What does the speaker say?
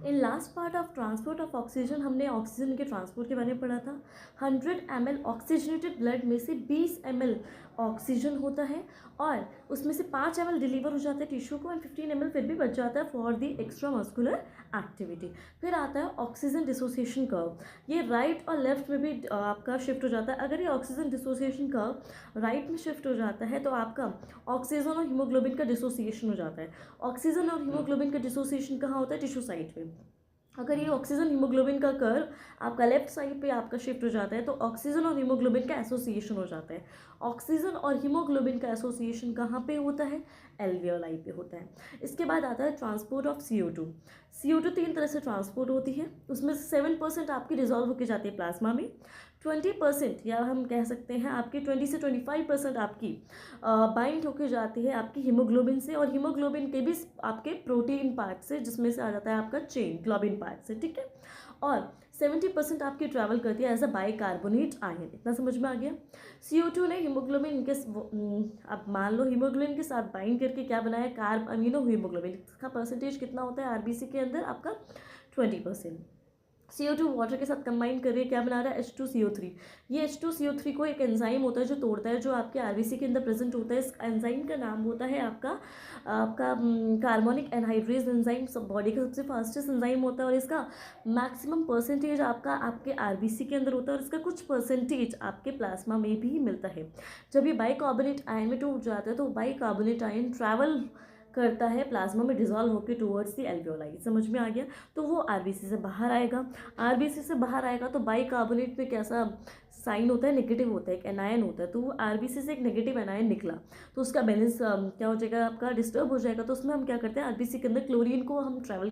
In last part of transport of oxygen हमने oxygen के transport के बारे में पढ़ा था। 100 ml ऑक्सीजनेटेड ब्लड में से 20 ml ऑक्सीजन होता है और उसमें से 5 ml डिलीवर हो जाता है टिश्यू को एंड 15 ml फिर भी बच जाता है for the extra muscular activity. फिर आता है ऑक्सीजन डिसोसिएशन कर्व, ये राइट और लेफ्ट में भी आपका शिफ्ट हो जाता है। अगर ये ऑक्सीजन डिसोसिएशन कर्व राइट में शिफ्ट हो जाता है तो आपका ऑक्सीजन और हीमोग्लोबिन का डिसोसिएशन हो जाता है। ऑक्सीजन और हीमोग्लोबिन का डिसोसिएशन कहाँ होता है? टिश्यू साइड पे। अगर ये ऑक्सीजन हीमोग्लोबिन का कर्व आपका लेफ्ट साइड पे आपका शिफ्ट हो जाता है तो ऑक्सीजन और हीमोग्लोबिन का एसोसिएशन हो जाता है। ऑक्सीजन और हीमोग्लोबिन का एसोसिएशन कहाँ पे होता है? एल्वियोलाई पे होता है। इसके बाद आता है ट्रांसपोर्ट ऑफ CO2। CO2 तीन तरह से ट्रांसपोर्ट होती है, उसमें से 7% आपकी डिजॉल्व होकर जाती है प्लाज्मा में, 20% या हम कह सकते हैं आपकी 20 से 25% आपकी बाइंड होकर जाती है आपकी हीमोग्लोबिन से, और हीमोग्लोबिन के भी आपके प्रोटीन पार्ट से, जिसमें से आ जाता है आपका चेन ग्लोबिन पार्ट से, ठीक है। और 70% आपकी ट्रैवल करती है एज अ बाइकार्बोनेट आयन। इतना समझ में आ गया? CO2 ने हीमोग्लोबिन के अब मान लो हीमोग्लोबिन के साथ बाइंड करके क्या बनाया? Carb amino haemoglobin. इसका परसेंटेज कितना होता है आरबीसी के अंदर? आपका 20%। CO2 वाटर के साथ कंबाइन करके क्या बना रहा है? H2CO3। ये H2CO3 को एक एंजाइम होता है जो तोड़ता है, जो आपके आरबीसी के अंदर प्रेजेंट होता है। इस एंजाइम का नाम होता है आपका कार्बोनिक एनहाइड्रेज एंजाइम। सब बॉडी का सबसे फास्टेस्ट एंजाइम होता है और इसका मैक्सिमम परसेंटेज आपका आपके आरबीसी के अंदर होता है और इसका कुछ परसेंटेज आपके प्लाज्मा में भी मिलता है। जब ये बाइकार्बोनेट आयन में टूट जाता है तो बाइकार्बोनेट आयन ट्रैवल करता है प्लाज्मा में डिजॉल्व होकर टूवर्ड्स द एल्वियोलाई। समझ में आ गया? तो वो आरबीसी से बाहर आएगा। आरबीसी से बाहर आएगा तो बाइकार्बोनेट पे कैसा साइन होता है? नेगेटिव होता है, एक एनायन होता है। तो वो आरबीसी से एक नेगेटिव एनायन निकला तो उसका बैलेंस क्या हो जाएगा? आपका डिस्टर्ब हो जाएगा। तो उसमें हम क्या करते हैं? आरबीसी के अंदर क्लोरीन को हम ट्रैवल